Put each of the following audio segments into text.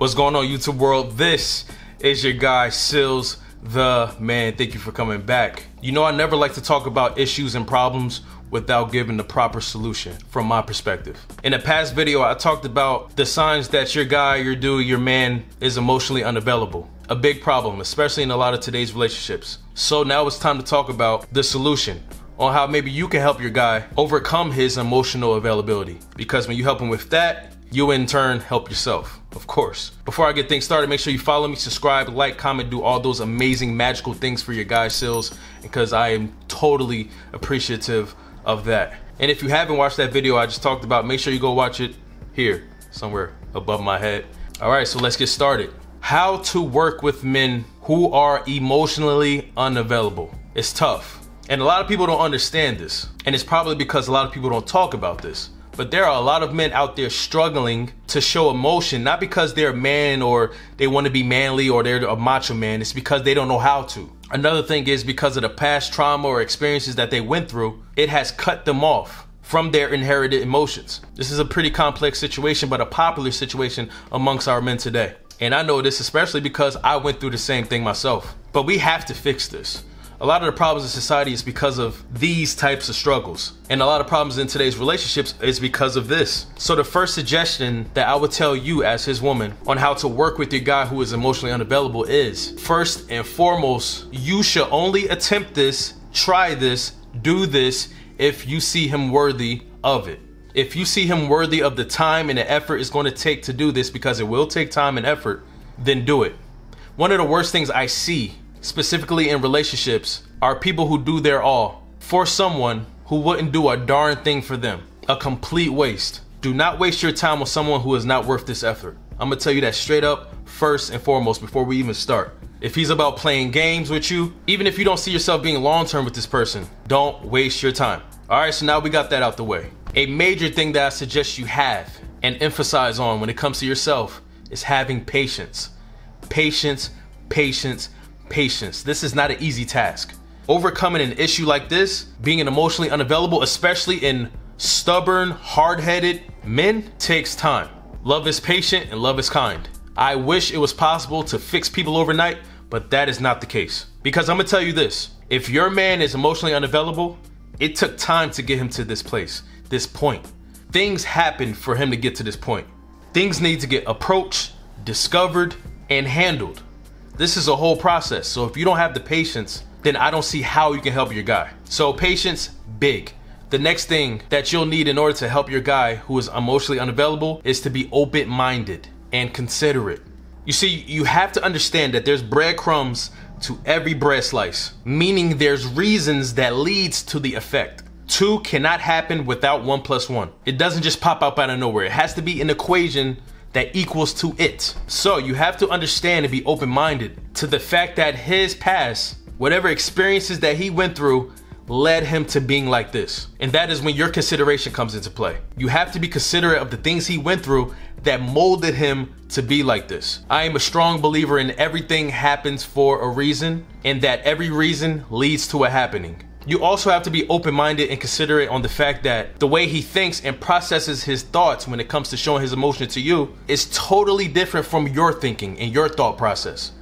What's going on, YouTube world? This is your guy Sealz the man. Thank you for coming back. You know, I never like to talk about issues and problems without giving the proper solution from my perspective. In a past video, I talked about the signs that your guy, your dude, your man is emotionally unavailable. A big problem, especially in a lot of today's relationships. So now it's time to talk about the solution on how maybe you can help your guy overcome his emotional availability. Because when you help him with that, you in turn help yourself, of course. Before I get things started, make sure you follow me, subscribe, like, comment, do all those amazing magical things for your guy Sealz, because I am totally appreciative of that. And if you haven't watched that video I just talked about, make sure you go watch it here, somewhere above my head. All right, so let's get started. How to work with men who are emotionally unavailable. It's tough. And a lot of people don't understand this. And it's probably because a lot of people don't talk about this. But there are a lot of men out there struggling to show emotion, not because they're a man or they want to be manly or they're a macho man. It's because they don't know how to. Another thing is because of the past trauma or experiences that they went through, it has cut them off from their inherited emotions. This is a pretty complex situation, but a popular situation amongst our men today. And I know this especially because I went through the same thing myself. But we have to fix this. A lot of the problems in society is because of these types of struggles. And a lot of problems in today's relationships is because of this. So the first suggestion that I would tell you as his woman on how to work with your guy who is emotionally unavailable is, first and foremost, you should only attempt this, try this, do this if you see him worthy of it. If you see him worthy of the time and the effort it's going to take to do this, because it will take time and effort, then do it. One of the worst things I see, specifically in relationships, are people who do their all for someone who wouldn't do a darn thing for them. A complete waste. Do not waste your time on someone who is not worth this effort. I'm gonna tell you that straight up, first and foremost, before we even start. If he's about playing games with you, even if you don't see yourself being long-term with this person, don't waste your time. All right, so now we got that out the way. A major thing that I suggest you have and emphasize on when it comes to yourself is having patience. Patience, patience, patience. This is not an easy task. Overcoming an issue like this, being an emotionally unavailable, especially in stubborn, hard-headed men, takes time. Love is patient and love is kind. I wish it was possible to fix people overnight, but that is not the case. Because I'm gonna tell you this, if your man is emotionally unavailable, it took time to get him to this place, this point. Things happened for him to get to this point. Things need to get approached, discovered, and handled. This is a whole process. So if you don't have the patience, then I don't see how you can help your guy. So patience, big. The next thing that you'll need in order to help your guy who is emotionally unavailable is to be open-minded and considerate. You see, you have to understand that there's breadcrumbs to every bread slice, meaning there's reasons that leads to the effect. Two cannot happen without 1 + 1. It doesn't just pop up out of nowhere. It has to be an equation that equals to it. So you have to understand and be open-minded to the fact that his past, whatever experiences that he went through, led him to being like this. And that is when your consideration comes into play. You have to be considerate of the things he went through that molded him to be like this. I am a strong believer in everything happens for a reason, and that every reason leads to a happening. You also have to be open-minded and considerate on the fact that the way he thinks and processes his thoughts when it comes to showing his emotion to you is totally different from your thinking and your thought process.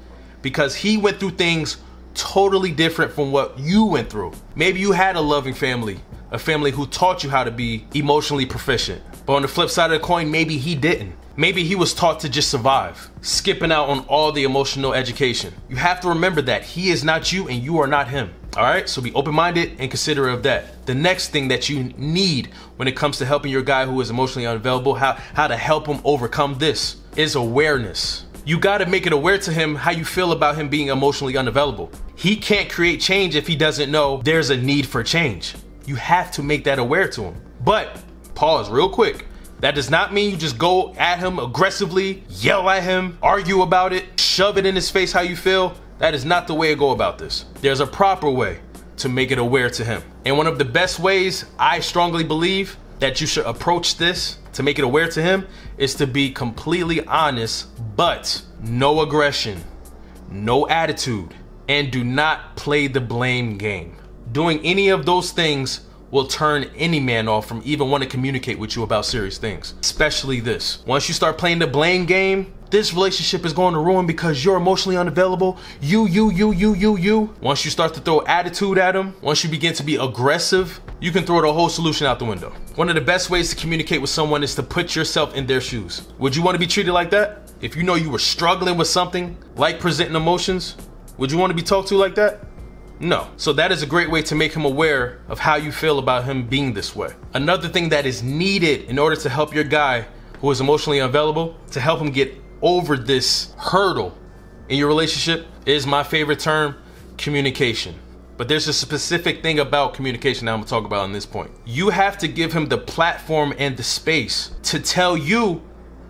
Because he went through things totally different from what you went through. Maybe you had a loving family, a family who taught you how to be emotionally proficient. But on the flip side of the coin, maybe he didn't. Maybe he was taught to just survive, skipping out on all the emotional education. You have to remember that he is not you and you are not him. All right, so be open-minded and considerate of that. The next thing that you need when it comes to helping your guy who is emotionally unavailable, how to help him overcome this, is awareness. You gotta make it aware to him how you feel about him being emotionally unavailable. He can't create change if he doesn't know there's a need for change. You have to make that aware to him. But, pause real quick. That does not mean you just go at him aggressively, yell at him, argue about it, shove it in his face how you feel. That is not the way to go about this. There's a proper way to make it aware to him. And one of the best ways I strongly believe that you should approach this to make it aware to him is to be completely honest, but no aggression, no attitude, and do not play the blame game. Doing any of those things will turn any man off from even wanting to communicate with you about serious things, especially this. Once you start playing the blame game, this relationship is going to ruin because you're emotionally unavailable. You. Once you start to throw attitude at him, once you begin to be aggressive, you can throw the whole solution out the window. One of the best ways to communicate with someone is to put yourself in their shoes. Would you want to be treated like that? If you know you were struggling with something, like presenting emotions, would you want to be talked to like that? No. So that is a great way to make him aware of how you feel about him being this way. Another thing that is needed in order to help your guy who is emotionally unavailable, to help him get over this hurdle in your relationship, is my favorite term, communication. But there's a specific thing about communication that I'm gonna talk about on this point. You have to give him the platform and the space to tell you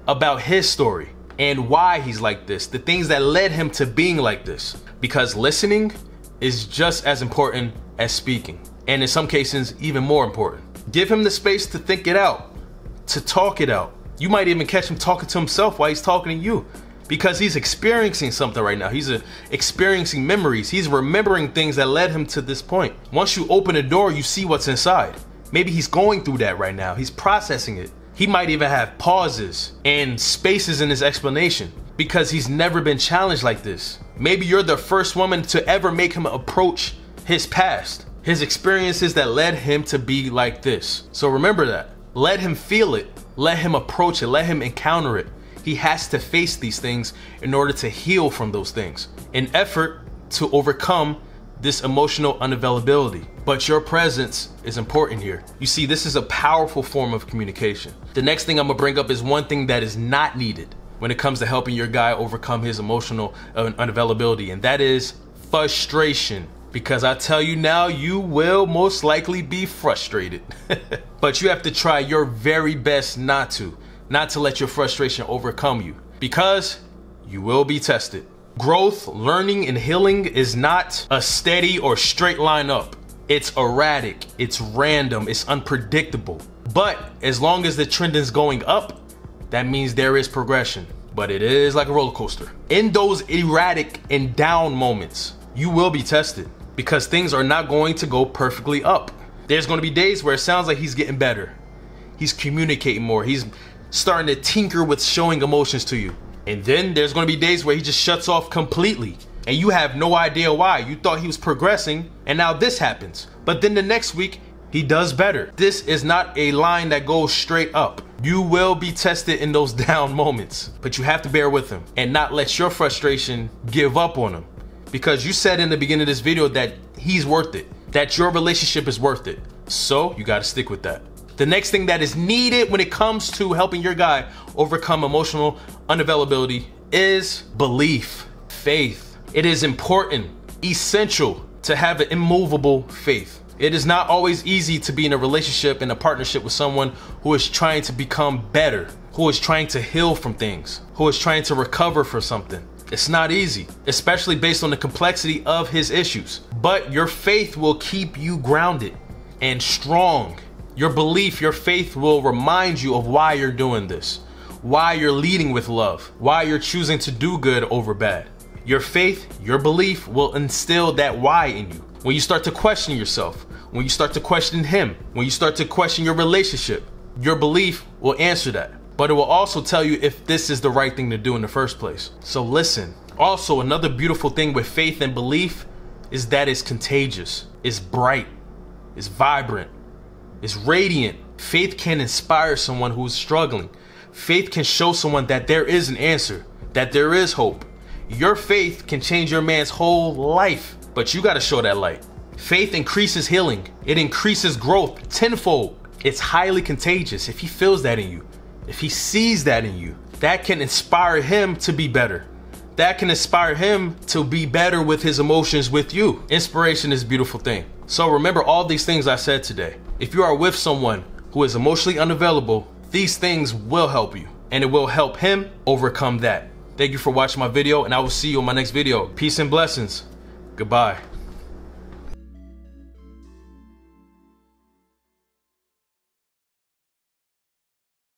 about his story and why he's like this, the things that led him to being like this. Because listening is just as important as speaking, and in some cases even more important. Give him the space to think it out, to talk it out. You might even catch him talking to himself while he's talking to you, because he's experiencing something right now. He's experiencing memories. He's remembering things that led him to this point. Once you open the door, you see what's inside. Maybe he's going through that right now. He's processing it. He might even have pauses and spaces in his explanation because he's never been challenged like this. Maybe you're the first woman to ever make him approach his past, his experiences that led him to be like this. So remember that. Let him feel it. Let him approach it. Let him encounter it. He has to face these things in order to heal from those things, in effort to overcome this emotional unavailability. But your presence is important here. You see, this is a powerful form of communication. The next thing I'm gonna bring up is one thing that is not needed when it comes to helping your guy overcome his emotional unavailability, and that is frustration. Because I tell you now, you will most likely be frustrated. But you have to try your very best not to let your frustration overcome you, because you will be tested. Growth, learning, and healing is not a steady or straight line up. It's erratic, it's random, it's unpredictable. But as long as the trend is going up, that means there is progression. But it is like a roller coaster. In those erratic and down moments, you will be tested, because things are not going to go perfectly up. There's going to be days where it sounds like he's getting better. He's communicating more. He's starting to tinker with showing emotions to you. And then there's going to be days where he just shuts off completely, and you have no idea why. You thought he was progressing, and now this happens. But then the next week, he does better. This is not a line that goes straight up. You will be tested in those down moments, but you have to bear with him and not let your frustration give up on him. Because you said in the beginning of this video that he's worth it, that your relationship is worth it. So you got to stick with that. The next thing that is needed when it comes to helping your guy overcome emotional unavailability is belief, faith. It is important, essential to have an immovable faith. It is not always easy to be in a relationship and a partnership with someone who is trying to become better, who is trying to heal from things, who is trying to recover from something. It's not easy, especially based on the complexity of his issues. But your faith will keep you grounded and strong. Your belief, your faith will remind you of why you're doing this, why you're leading with love, why you're choosing to do good over bad. Your faith, your belief will instill that why in you. When you start to question yourself, when you start to question him, when you start to question your relationship, your belief will answer that. But it will also tell you if this is the right thing to do in the first place. So listen. Also, another beautiful thing with faith and belief is that it's contagious, it's bright, it's vibrant, it's radiant. Faith can inspire someone who's struggling. Faith can show someone that there is an answer, that there is hope. Your faith can change your man's whole life, but you got to show that light. Faith increases healing. It increases growth tenfold. It's highly contagious. If he feels that in you, if he sees that in you, that can inspire him to be better. That can inspire him to be better with his emotions with you. Inspiration is a beautiful thing. So remember all these things I said today. If you are with someone who is emotionally unavailable, these things will help you, and it will help him overcome that. Thank you for watching my video, and I will see you in my next video. Peace and blessings. Goodbye.